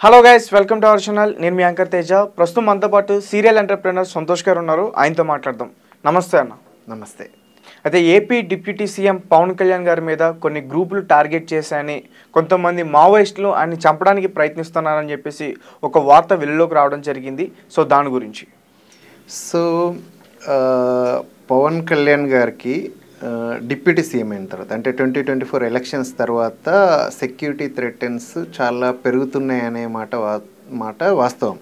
Hello guys, welcome to our channel. నేను మీ anchor Teja. ప్రస్తుతం మనతో పాటు సీరియల్ ఎంటర్ప్రెనర్ సంతోష్ గారు ఉన్నారు. ఆయనతో మాట్లాడదాం. నమస్తే అన్న. నమస్తే. అయితే AP deputy CM Pawan Kalyan గారి మీద కొన్ని గ్రూపులు టార్గెట్ చేశాయని, కొంతమంది మావోయిస్టులు ఆయన్ని చంపడానికి ప్రయత్నిస్తున్నారని చెప్పేసి ఒక వార్త వెలుగులోకి రావడం జరిగింది. సో దాని గురించి పవన్ కళ్యాణ్ గారికి డిప్యూటీ సీఎం అయిన తర్వాత అంటే 2024 ఎలక్షన్స్ తర్వాత సెక్యూరిటీ థ్రెటన్స్ చాలా పెరుగుతున్నాయనే మాట వాస్తవం.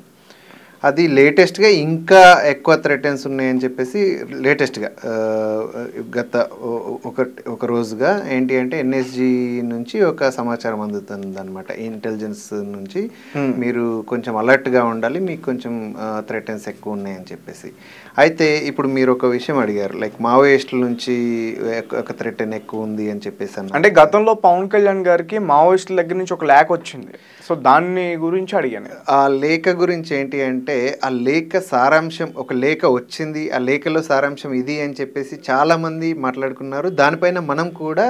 అది లేటెస్ట్గా ఇంకా ఎక్కువ థ్రెటన్స్ ఉన్నాయని చెప్పేసి లేటెస్ట్గా గత ఒక రోజుగా ఏంటి అంటే ఎన్ఎస్జి నుంచి ఒక సమాచారం అందుతుంది అనమాట. ఇంటెలిజెన్స్ నుంచి మీరు కొంచెం అలర్ట్గా ఉండాలి, మీకు కొంచెం థ్రెటన్స్ ఎక్కువ ఉన్నాయని చెప్పేసి. అయితే ఇప్పుడు మీరు ఒక విషయం అడిగారు, లైక్ మావోయిస్టుల నుంచి ఒక థ్రెటన్ ఎక్కువ ఉంది అని చెప్పేసి అంటే గతంలో పవన్ కళ్యాణ్ గారికి మావోయిస్టుల దగ్గర నుంచి ఒక లేఖ వచ్చింది. సో దాన్ని గురించి అడిగాను. ఆ లేఖ గురించి ఏంటి అంటే, ఆ లేఖ సారాంశం, ఒక లేఖ వచ్చింది, ఆ లేఖలో సారాంశం ఇది అని చెప్పేసి చాలామంది మాట్లాడుకున్నారు. దానిపైన మనం కూడా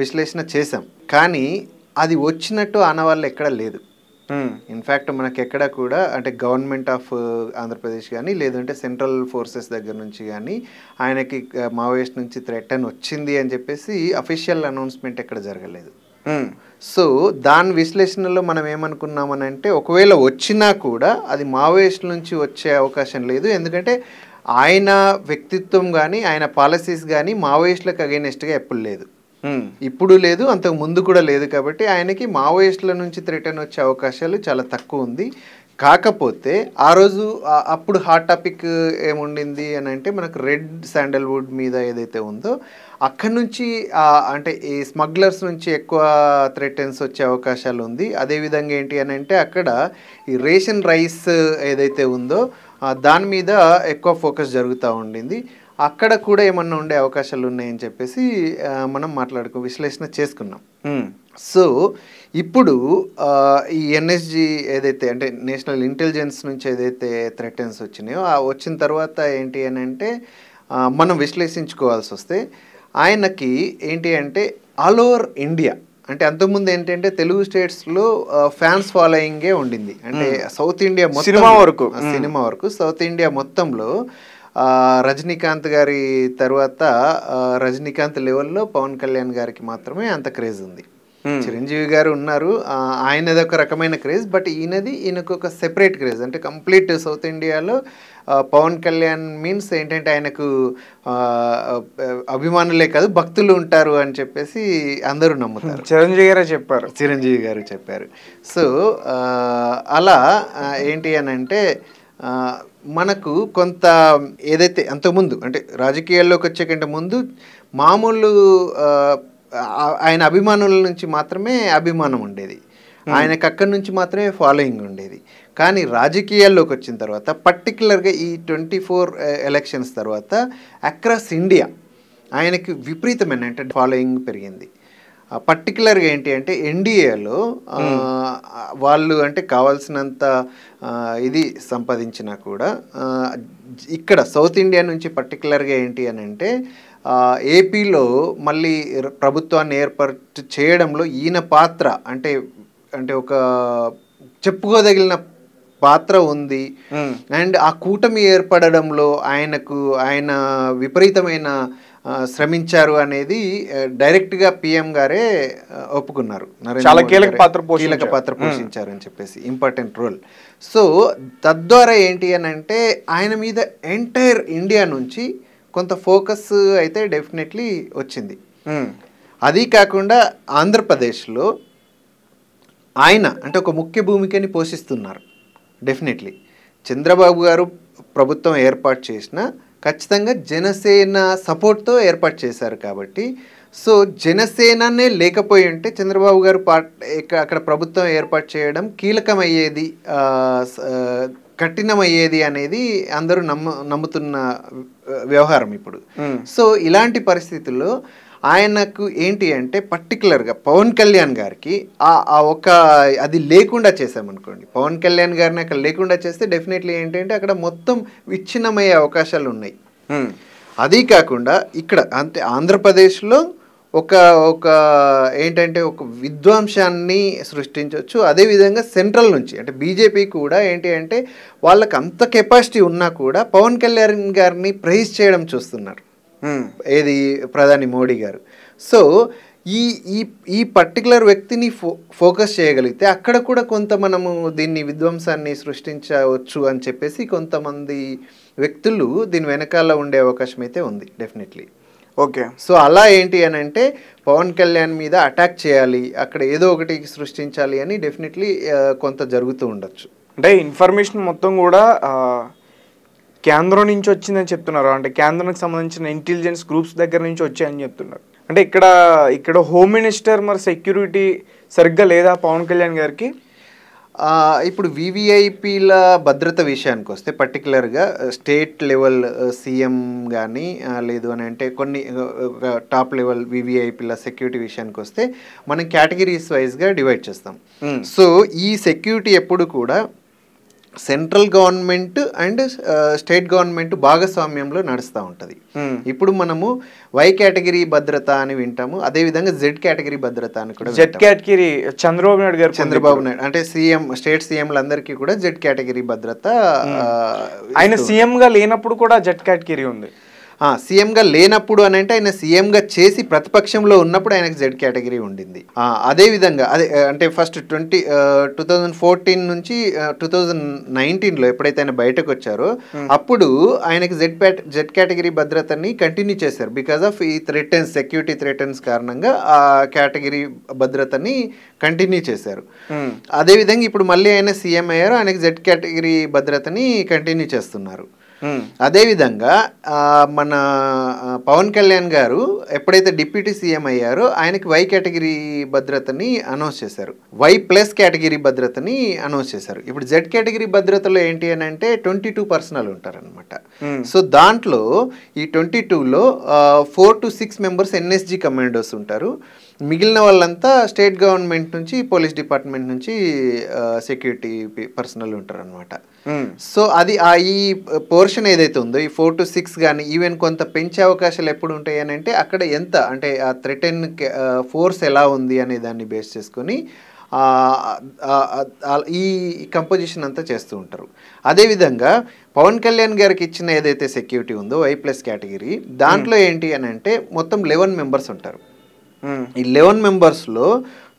విశ్లేషణ చేసాం. కానీ అది వచ్చినట్టు ఆనవాళ్ళు ఎక్కడ లేదు. ఇన్ఫ్యాక్ట్ మనకి ఎక్కడ కూడా అంటే గవర్నమెంట్ ఆఫ్ ఆంధ్రప్రదేశ్ కానీ లేదంటే సెంట్రల్ ఫోర్సెస్ దగ్గర నుంచి కానీ ఆయనకి మావోయిస్ట్ నుంచి థ్రెటన్ వచ్చింది అని చెప్పేసి అఫీషియల్ అనౌన్స్మెంట్ ఎక్కడ జరగలేదు. సో దాని విశ్లేషణలో మనం ఏమనుకున్నామని అంటే, ఒకవేళ వచ్చినా కూడా అది మావోయిస్టుల నుంచి వచ్చే అవకాశం లేదు. ఎందుకంటే ఆయన వ్యక్తిత్వం కానీ ఆయన పాలసీస్ కానీ మావోయిస్టులకు అగైనెస్ట్గా ఎప్పుడు లేదు, ఇప్పుడు లేదు, అంతకు ముందు కూడా లేదు. కాబట్టి ఆయనకి మావోయిస్టుల నుంచి థ్రెటన్ వచ్చే అవకాశాలు చాలా తక్కువ ఉంది. కాకపోతే ఆ రోజు అప్పుడు హాట్ టాపిక్ ఏముండింది అని అంటే, మనకు రెడ్ శాండల్వుడ్ మీద ఏదైతే ఉందో అక్కడి నుంచి అంటే ఈ స్మగ్లర్స్ నుంచి ఎక్కువ థ్రెటన్స్ వచ్చే అవకాశాలు ఉంది. అదేవిధంగా ఏంటి అని అంటే, అక్కడ ఈ రేషన్ రైస్ ఏదైతే ఉందో దాని మీద ఎక్కువ ఫోకస్ జరుగుతూ ఉండింది. అక్కడ కూడా ఏమన్నా ఉండే అవకాశాలు ఉన్నాయని చెప్పేసి మనం విశ్లేషణ చేసుకున్నాం. సో ఇప్పుడు ఈ ఎన్ఎస్జి ఏదైతే అంటే నేషనల్ ఇంటెలిజెన్స్ నుంచి ఏదైతే థ్రెటన్స్ వచ్చినాయో వచ్చిన తర్వాత ఏంటి అని అంటే, మనం విశ్లేషించుకోవాల్సి వస్తే ఆయనకి ఏంటి అంటే ఆల్ ఓవర్ ఇండియా అంటే అంతకుముందు ఏంటంటే తెలుగు స్టేట్స్లో ఫ్యాన్స్ ఫాలోయింగే ఉండింది. అంటే సౌత్ ఇండియా సినిమా వరకు సౌత్ ఇండియా మొత్తంలో రజనీకాంత్ గారి తర్వాత రజనీకాంత్ లెవెల్లో పవన్ కళ్యాణ్ గారికి మాత్రమే అంత క్రేజ్ ఉంది. చిరంజీవి గారు ఉన్నారు, ఆయనది ఒక రకమైన క్రేజ్. బట్ ఈయనకు ఒక సెపరేట్ క్రేజ్. అంటే కంప్లీట్ సౌత్ ఇండియాలో పవన్ కళ్యాణ్ మీన్స్ ఏంటంటే ఆయనకు అభిమానులే కాదు భక్తులు ఉంటారు అని చెప్పేసి అందరూ నమ్ముతారు. చిరంజీవి గారు చెప్పారు. సో అలా ఏంటి అని అంటే, మనకు కొంత ఏదైతే అంతకుముందు అంటే రాజకీయాల్లోకి వచ్చే కంటే ముందు మామూలు ఆయన అభిమానుల నుంచి మాత్రమే అభిమానం ఉండేది, ఆయనకు అక్కడి నుంచి మాత్రమే ఫాలోయింగ్ ఉండేది. కానీ రాజకీయాల్లోకి వచ్చిన తర్వాత పర్టికులర్గా ఈ 24 ఎలక్షన్స్ తర్వాత అక్రాస్ ఇండియా ఆయనకి విపరీతమైన అంటే ఫాలోయింగ్ పెరిగింది. పర్టికులర్గా ఏంటి అంటే ఎన్డీఏలో వాళ్ళు అంటే కావాల్సినంత ఇది సంపాదించినా కూడా ఇక్కడ సౌత్ ఇండియా నుంచి పర్టికులర్గా ఏంటి అని అంటే ఏపీలో మళ్ళీ ప్రభుత్వాన్ని ఏర్పాటు చేయడంలో ఈయన పాత్ర అంటే అంటే ఒక చెప్పుకోదగిన పాత్ర ఉంది. అండ్ ఆ కూటమి ఏర్పడడంలో ఆయన విపరీతమైన శ్రమించారు అనేది డైరెక్ట్గా పిఎం గారే ఒప్పుకున్నారు. చాలా కీలక పాత్ర పోషించారు అని చెప్పేసి, ఇంపార్టెంట్ రోల్. సో తద్వారా ఏంటి అని అంటే ఆయన మీద ఎంటైర్ ఇండియా నుంచి కొంత ఫోకస్ అయితే డెఫినెట్లీ వచ్చింది. అది కాకుండా ఆంధ్రప్రదేశ్లో ఆయన అంటే ఒక ముఖ్య భూమికని పోషిస్తున్నారు. డెఫినెట్లీ చంద్రబాబు గారు ప్రభుత్వం ఏర్పాటు చేసిన ఖచ్చితంగా జనసేన సపోర్ట్తో ఏర్పాటు చేశారు. కాబట్టి సో జనసేననే లేకపోయి ఉంటే చంద్రబాబు గారు అక్కడ ప్రభుత్వం ఏర్పాటు చేయడం కీలకమయ్యేది, కఠినమయ్యేది అనేది అందరూ నమ్ముతున్న వ్యవహారం ఇప్పుడు. సో ఇలాంటి పరిస్థితుల్లో ఆయనకు ఏంటి అంటే పర్టికులర్గా పవన్ కళ్యాణ్ గారికి ఒక అది లేకుండా చేసామనుకోండి, పవన్ కళ్యాణ్ గారిని అక్కడ లేకుండా చేస్తే డెఫినెట్లీ ఏంటంటే అక్కడ మొత్తం విచ్ఛిన్నమయ్యే అవకాశాలు ఉన్నాయి. అది కాకుండా ఇక్కడ అంటే ఆంధ్రప్రదేశ్లో ఒక ఒక ఏంటంటే ఒక విధ్వంసాన్ని సృష్టించవచ్చు. అదేవిధంగా సెంట్రల్ నుంచి అంటే బీజేపీ కూడా ఏంటి అంటే వాళ్ళకి అంత కెపాసిటీ ఉన్నా కూడా పవన్ కళ్యాణ్ గారిని ప్రైజ్ చేయడం చూస్తున్నారు. ఏది ప్రధాని మోడీ గారు. సో ఈ ఈ ఈ పర్టికులర్ వ్యక్తిని ఫోకస్ చేయగలిగితే అక్కడ కూడా కొంత మనము దీన్ని విధ్వంసాన్ని సృష్టించవచ్చు అని చెప్పేసి కొంతమంది వ్యక్తులు దీని వెనకాల ఉండే అవకాశం అయితే ఉంది డెఫినెట్లీ. ఓకే. సో అలా ఏంటి అని అంటే పవన్ కళ్యాణ్ మీద అటాక్ చేయాలి, అక్కడ ఏదో ఒకటి సృష్టించాలి అని డెఫినెట్లీ కొంత జరుగుతూ ఉండొచ్చు. అంటే ఇన్ఫర్మేషన్ మొత్తం కూడా కేంద్రం నుంచి వచ్చిందని చెప్తున్నారు. అంటే కేంద్రానికి సంబంధించిన ఇంటెలిజెన్స్ గ్రూప్స్ దగ్గర నుంచి వచ్చాయని చెప్తున్నారు. అంటే ఇక్కడ హోమ్ మినిస్టర్ మరి సెక్యూరిటీ సరిగ్గా లేదా పవన్ కళ్యాణ్ గారికి? ఇప్పుడు వివిఐపీల భద్రత విషయానికి వస్తే పర్టికులర్గా స్టేట్ లెవెల్ సీఎం కానీ లేదు అని అంటే కొన్ని టాప్ లెవెల్ వివిఐపీల సెక్యూరిటీ విషయానికి వస్తే మనం కేటగిరీస్ వైజ్గా డివైడ్ చేస్తాం. సో ఈ సెక్యూరిటీ ఎప్పుడు కూడా central government and state government భాగస్వామ్యంలో నడుస్తూ ఉంటుంది. ఇప్పుడు మనము వై కేటగిరీ భద్రత అని వింటాము, అదేవిధంగా జెడ్ కేటగిరీ భద్రత అని కూడా. జెడ్ కేటగిరీ చంద్రబాబు నాయుడు అంటే సీఎం స్టేట్ సీఎంలందరికీ కూడా జెడ్ కేటగిరీ భద్రత. ఆయన సీఎంగా లేనప్పుడు కూడా జెడ్ కేటగిరీ ఉంది. సీఎంగా లేనప్పుడు అని అంటే ఆయన సీఎంగా చేసి ప్రతిపక్షంలో ఉన్నప్పుడు ఆయనకు జెడ్ కేటగిరీ ఉండింది. అదేవిధంగా అంటే ఫస్ట్ 2014 నుంచి 2019లో ఎప్పుడైతే ఆయన బయటకు వచ్చారో అప్పుడు ఆయనకి జెడ్ కేటగిరీ భద్రతని కంటిన్యూ చేశారు. బికాస్ ఆఫ్ ఈ సెక్యూరిటీ థ్రెటన్స్ కారణంగా ఆ కేటగిరీ భద్రతని కంటిన్యూ చేశారు. అదేవిధంగా ఇప్పుడు మళ్ళీ ఆయన సీఎం అయ్యారు, ఆయనకి జెడ్ కేటగిరీ భద్రతని కంటిన్యూ చేస్తున్నారు. అదేవిధంగా మన పవన్ కళ్యాణ్ గారు ఎప్పుడైతే డిప్యూటీ సీఎం అయ్యారో ఆయనకి వై కేటగిరీ భద్రతని అనౌన్స్ చేశారు, Y+ కేటగిరీ భద్రతని అనౌన్స్ చేశారు. ఇప్పుడు జెడ్ కేటగిరీ భద్రతలో ఏంటి అని అంటే 22 పర్సనల్ ఉంటారనమాట. సో దాంట్లో ఈ 22లో 4 to 6 మెంబర్స్ ఎన్ఎస్జీ కమాండోస్ ఉంటారు. మిగిలిన వాళ్ళంతా స్టేట్ గవర్నమెంట్ నుంచి పోలీస్ డిపార్ట్మెంట్ నుంచి సెక్యూరిటీ పర్సనల్ ఉంటారు అనమాట. సో అది ఈ పోర్షన్ ఏదైతే ఉందో ఈ 4 to 6 కానీ ఈవెన్ కొంత పెంచే అవకాశాలు ఎప్పుడు ఉంటాయి అని అంటే అక్కడ ఎంత అంటే ఆ థ్రెటన్ ఫోర్స్ ఎలా ఉంది అనే దాన్ని బేస్ చేసుకొని ఈ కంపోజిషన్ అంతా చేస్తూ ఉంటారు. అదేవిధంగా పవన్ కళ్యాణ్ గారికి ఇచ్చిన ఏదైతే సెక్యూరిటీ ఉందో Y+ కేటగిరీ దాంట్లో ఏంటి అని అంటే మొత్తం 11 మెంబర్స్ ఉంటారు. ఈ 11 మెంబర్స్లో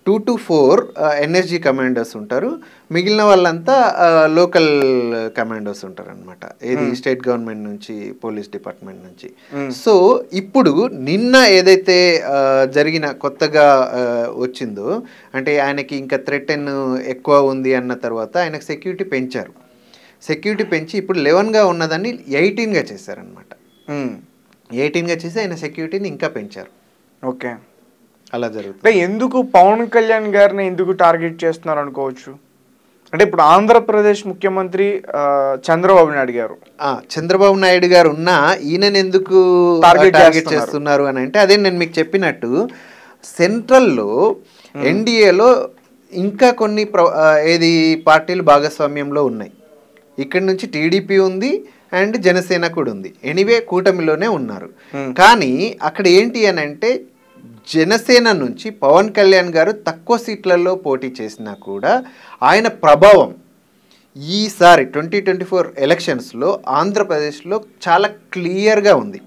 2 to 4 ఎన్ఎస్జీ కమాండర్స్ ఉంటారు, మిగిలిన వాళ్ళంతా లోకల్ కమాండోస్ ఉంటారు అనమాట. ఏది స్టేట్ గవర్నమెంట్ నుంచి పోలీస్ డిపార్ట్మెంట్ నుంచి. సో ఇప్పుడు నిన్న ఏదైతే జరిగిన కొత్తగా వచ్చిందో అంటే ఆయనకి ఇంకా థ్రెటన్ ఎక్కువ ఉంది అన్న తర్వాత ఆయనకు సెక్యూరిటీ పెంచారు. సెక్యూరిటీ పెంచి ఇప్పుడు 11గా ఉన్నదాన్ని 18గా చేశారనమాట. 18గా చేసి ఆయన సెక్యూరిటీని ఇంకా పెంచారు. ఓకే, అలా జరుగుతుంది. ఎందుకు పవన్ కళ్యాణ్ గారిని ఎందుకు టార్గెట్ చేస్తున్నారు అనుకోవచ్చు? అంటే ఇప్పుడు ఆంధ్రప్రదేశ్ ముఖ్యమంత్రి చంద్రబాబు నాయుడు గారు ఉన్నా ఈయనని ఎందుకు టార్గెట్ చేస్తున్నారు అని అంటే అదే నేను మీకు చెప్పినట్టు సెంట్రల్లో ఎన్డీఏలో ఇంకా కొన్ని పార్టీలు భాగస్వామ్యంలో ఉన్నాయి. ఇక్కడ నుంచి టీడీపీ ఉంది అండ్ జనసేన కూడా ఉంది. ఎనీవే కూటమిలోనే ఉన్నారు. కానీ అక్కడ ఏంటి అని అంటే జనసేన నుంచి పవన్ కళ్యాణ్ గారు తక్కువ సీట్లలో పోటీ చేసినా కూడా ఆయన ప్రభావం ఈసారి 2024 ఎలక్షన్స్లో ఆంధ్రప్రదేశ్లో చాలా క్లియర్గా ఉంది.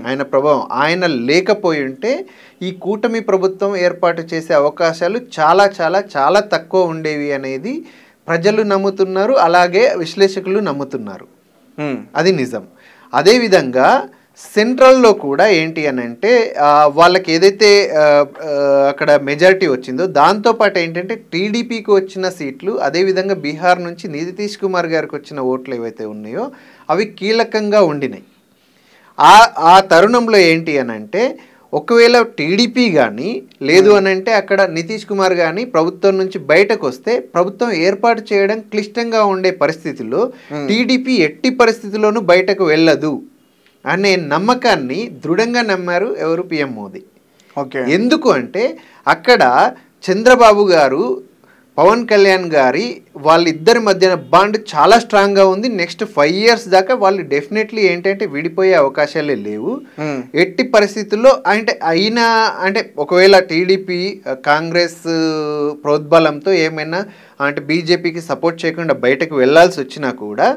ఆయన ప్రభావం ఆయన లేకపోయి ఉంటే ఈ కూటమి ప్రభుత్వం ఏర్పాటు చేసే అవకాశాలు చాలా చాలా చాలా తక్కువ ఉండేవి అనేది ప్రజలు నమ్ముతున్నారు, అలాగే విశ్లేషకులు నమ్ముతున్నారు. అది నిజం. అదేవిధంగా సెంట్రల్లో కూడా ఏంటి అని అంటే వాళ్ళకి ఏదైతే అక్కడ మెజారిటీ వచ్చిందో దాంతోపాటు ఏంటంటే టీడీపీకి వచ్చిన సీట్లు, అదేవిధంగా బీహార్ నుంచి నితీష్ కుమార్ గారికి వచ్చిన ఓట్లు ఏవైతే ఉన్నాయో అవి కీలకంగా ఉండినాయి. ఆ తరుణంలో ఏంటి అని అంటే ఒకవేళ టీడీపీ కానీ లేదు అని అంటే అక్కడ నితీష్ కుమార్ కానీ ప్రభుత్వం నుంచి బయటకు వస్తే ప్రభుత్వం ఏర్పాటు చేయడం క్లిష్టంగా ఉండే పరిస్థితుల్లో టీడీపీ ఎట్టి పరిస్థితుల్లోనూ బయటకు వెళ్ళదు అనే నమ్మకాన్ని దృఢంగా నమ్మారు ఎవరు? పిఎం మోదీ. ఎందుకు అంటే అక్కడ చంద్రబాబు గారు పవన్ కళ్యాణ్ గారి వాళ్ళిద్దరి మధ్యన బాండ్ చాలా స్ట్రాంగ్గా ఉంది. నెక్స్ట్ 5 years దాకా వాళ్ళు డెఫినెట్లీ ఏంటంటే విడిపోయే అవకాశాలే లేవు. ఎట్టి పరిస్థితుల్లో అంటే ఒకవేళ టీడీపీ కాంగ్రెస్ ప్రోద్బలంతో ఏమైనా అంటే బీజేపీకి సపోర్ట్ చేయకుండా బయటకు వెళ్ళాల్సి వచ్చినా కూడా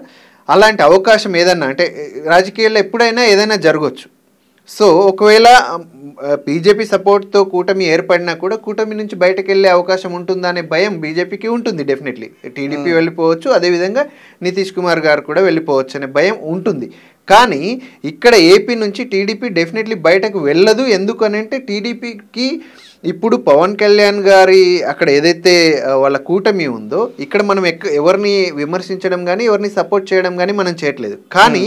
అలాంటి అవకాశం ఏదన్నా అంటే రాజకీయాల్లో ఎప్పుడైనా ఏదైనా జరగవచ్చు. సో ఒకవేళ బీజేపీ సపోర్ట్తో కూటమి ఏర్పడినా కూడా కూటమి నుంచి బయటకు వెళ్ళే అవకాశం ఉంటుందా అనే భయం బీజేపీకి ఉంటుంది. డెఫినెట్లీ టీడీపీ వెళ్ళిపోవచ్చు, అదేవిధంగా నితీష్ కుమార్ గారు కూడా వెళ్ళిపోవచ్చు అనే భయం ఉంటుంది. కానీ ఇక్కడ ఏపీ నుంచి టీడీపీ డెఫినెట్లీ బయటకు వెళ్ళదు. ఎందుకనంటే టీడీపీకి ఇప్పుడు పవన్ కళ్యాణ్ గారి అక్కడ ఏదైతే వాళ్ళ కూటమి ఉందో ఇక్కడ మనం ఎవరిని విమర్శించడం కానీ ఎవరిని సపోర్ట్ చేయడం కానీ మనం చేయట్లేదు. కానీ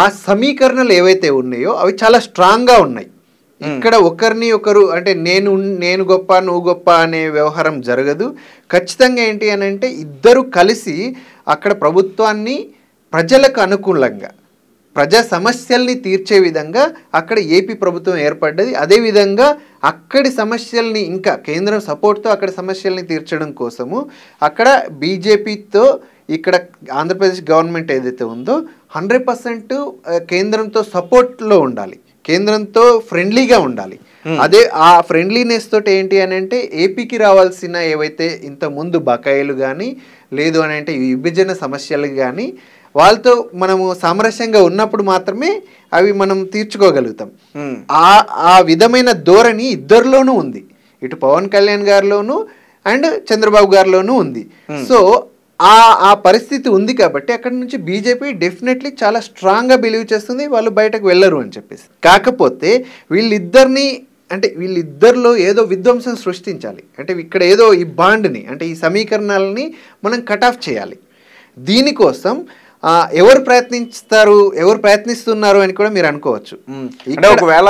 ఆ సమీకరణలు ఏవైతే ఉన్నాయో అవి చాలా స్ట్రాంగ్గా ఉన్నాయి. ఇక్కడ ఒకరిని ఒకరు అంటే నేను గొప్ప నువ్వు గొప్ప అనే వ్యవహారం జరగదు. ఖచ్చితంగా ఏంటి అని అంటే ఇద్దరు కలిసి అక్కడ ప్రభుత్వాన్ని ప్రజలకు అనుకూలంగా ప్రజా సమస్యల్ని తీర్చే విధంగా అక్కడ ఏపీ ప్రభుత్వం ఏర్పడ్డది. అదేవిధంగా అక్కడి సమస్యల్ని ఇంకా కేంద్రం సపోర్ట్తో అక్కడి సమస్యల్ని తీర్చడం కోసము అక్కడ బీజేపీతో ఇక్కడ ఆంధ్రప్రదేశ్ గవర్నమెంట్ ఏదైతే ఉందో 100% కేంద్రంతో సపోర్ట్లో ఉండాలి, కేంద్రంతో ఫ్రెండ్లీగా ఉండాలి. అదే ఆ ఫ్రెండ్లీనెస్ తోటి ఏంటి అని అంటే ఏపీకి రావాల్సిన ఏవైతే ఇంత ముందు బకాయిలు కానీ లేదు అని అంటే విభజన సమస్యలు కానీ వాళ్ళతో మనము సామరస్యంగా ఉన్నప్పుడు మాత్రమే అవి మనం తీర్చుకోగలుగుతాం. ఆ విధమైన ధోరణి ఇద్దరిలోనూ ఉంది, ఇటు పవన్ కళ్యాణ్ గారిలోనూ అండ్ చంద్రబాబు గారిలోనూ ఉంది. సో ఆ పరిస్థితి ఉంది కాబట్టి అక్కడ నుంచి బీజేపీ డెఫినెట్లీ చాలా స్ట్రాంగ్గా బిలీవ్ చేస్తుంది వాళ్ళు బయటకు వెళ్ళరు అని చెప్పేసి. కాకపోతే వీళ్ళిద్దరిలో ఏదో విధ్వంసం సృష్టించాలి అంటే ఇక్కడ ఏదో ఈ బాండ్ని అంటే ఈ సమీకరణాలని మనం కట్ ఆఫ్ చేయాలి. దీనికోసం ఎవరు ప్రయత్నిస్తున్నారు అని కూడా మీరు అనుకోవచ్చు. అంటే ఒకవేళ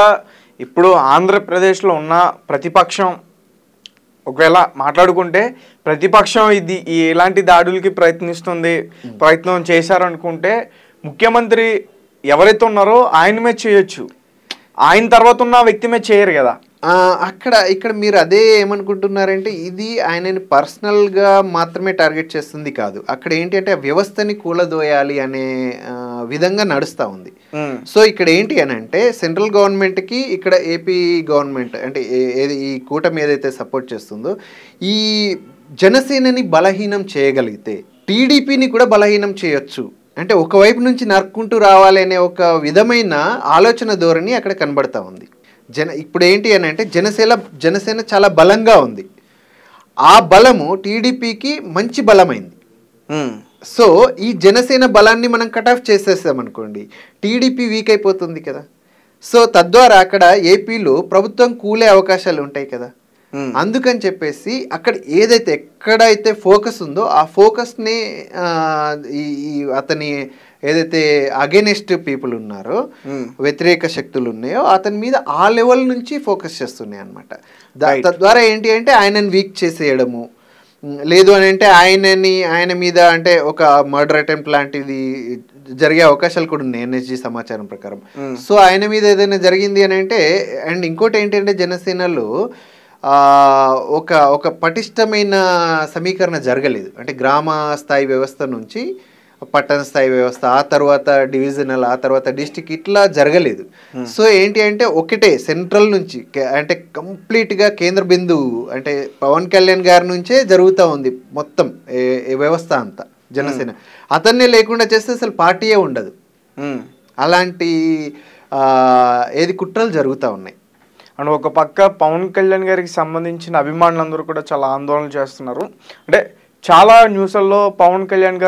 ఇప్పుడు ఆంధ్రప్రదేశ్లో ఉన్న ప్రతిపక్షం ఒకవేళ మాట్లాడుకుంటే ప్రతిపక్షం ఎలాంటి దాడులకి ప్రయత్నం చేశారనుకుంటే ముఖ్యమంత్రి ఎవరైతే ఉన్నారో ఆయన మీద చేయొచ్చు, ఆయన తర్వాత ఉన్న వ్యక్తి మీద చేయరు కదా. ఇక్కడ మీరు అదే ఏమనుకుంటున్నారంటే ఇది ఆయనని పర్సనల్గా మాత్రమే టార్గెట్ చేస్తుంది కాదు, అక్కడ ఏంటి అంటే ఆ వ్యవస్థని కూలదోయాలి అనే విధంగా నడుస్తూ ఉంది. సో ఇక్కడ ఏంటి అని అంటే సెంట్రల్ గవర్నమెంట్కి ఇక్కడ ఏపీ గవర్నమెంట్ అంటే ఈ కూటమి ఏదైతే సపోర్ట్ చేస్తుందో ఈ జనసేనని బలహీనం చేయగలిగితే టీడీపీని కూడా బలహీనం చేయొచ్చు. అంటే ఒకవైపు నుంచి నరుక్కుంటూ రావాలి అనే ఒక విధమైన ఆలోచన ధోరణి అక్కడ కనబడతా ఉంది. ఇప్పుడు ఏంటి అని అంటే జనసేన చాలా బలంగా ఉంది, ఆ బలము టీడీపీకి మంచి బలమైంది. సో ఈ జనసేన బలాన్ని మనం కట్ ఆఫ్ చేసేసామనుకోండి టీడీపీ వీక్ అయిపోతుంది కదా. సో తద్వారా అక్కడ ఏపీలో ప్రభుత్వం కూలే అవకాశాలు ఉంటాయి కదా. అందుకని చెప్పేసి అక్కడ ఎక్కడైతే ఫోకస్ ఉందో ఆ ఫోకస్ని అతని ఏదైతే అగెనిస్ట్ పీపుల్ ఉన్నారో వ్యతిరేక శక్తులు ఉన్నాయో అతని మీద ఆ లెవెల్ నుంచి ఫోకస్ చేస్తున్నాయి అనమాట. తద్వారా ఏంటి అంటే ఆయనని వీక్ చేసేయడము, లేదు అని అంటే ఆయన మీద అంటే ఒక మర్డర్ అటెంప్ట్ లాంటిది జరిగే అవకాశాలు కూడా ఉన్నాయి ఎన్ఎస్జీ సమాచారం ప్రకారం. సో ఆయన మీద ఏదైనా జరిగింది అని అంటే అండ్ ఇంకోటి ఏంటంటే జనసేనలో ఒక పటిష్టమైన సమీకరణ జరగలేదు. అంటే గ్రామ స్థాయి వ్యవస్థ నుంచి పట్టణ స్థాయి వ్యవస్థ, ఆ తర్వాత డివిజనల్, ఆ తర్వాత డిస్ట్రిక్ట్, ఇట్లా జరగలేదు. సో ఏంటి అంటే ఒకటే సెంట్రల్ నుంచి అంటే కంప్లీట్గా కేంద్ర బిందువు అంటే పవన్ కళ్యాణ్ గారి నుంచే జరుగుతూ ఉంది మొత్తం వ్యవస్థ అంతా. జనసేన అతన్నే లేకుండా చేస్తే అసలు పార్టీయే ఉండదు. అలాంటి కుట్రలు జరుగుతూ ఉన్నాయి. అండ్ ఒక పక్క పవన్ కళ్యాణ్ గారికి సంబంధించిన అభిమానులందరూ కూడా చాలా ఆందోళన చేస్తున్నారు. అంటే చాలా న్యూస్లలో పవన్ కళ్యాణ్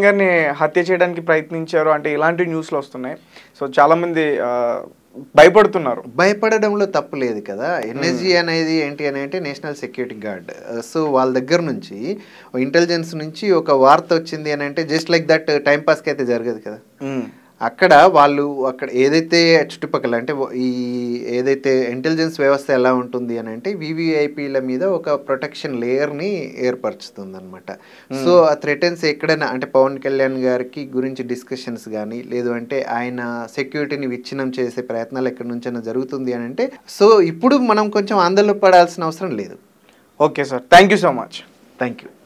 గారిని హత్య చేయడానికి ప్రయత్నించారు అంటే ఇలాంటి న్యూస్లు వస్తున్నాయి. సో చాలామంది భయపడుతున్నారు. భయపడడంలో తప్పు లేదు కదా. ఎన్ఎస్జీ అనేది ఏంటి అని అంటే నేషనల్ సెక్యూరిటీ గార్డ్. సో వాళ్ళ దగ్గర నుంచి ఇంటెలిజెన్స్ నుంచి ఒక వార్త వచ్చింది అని అంటే జస్ట్ లైక్ దట్ టైం పాస్కి అయితే జరగదు కదా. అక్కడ ఏదైతే చుట్టుపక్కల అంటే ఏదైతే ఇంటెలిజెన్స్ వ్యవస్థ ఎలా ఉంటుంది అని అంటే వివిఐపీల మీద ఒక ప్రొటెక్షన్ లేయర్ని ఏర్పరుచుతుంది అనమాట. సో ఆ థ్రెటన్స్ ఎక్కడైనా అంటే పవన్ కళ్యాణ్ గారికి గురించి డిస్కషన్స్ కానీ లేదు అంటే ఆయన సెక్యూరిటీని విచ్ఛిన్నం చేసే ప్రయత్నాలు ఎక్కడి నుంచైనా జరుగుతుంది అని అంటే సో ఇప్పుడు మనం కొంచెం ఆందోళన పడాల్సిన అవసరం లేదు. Okay sir, thank you so much. Thank you.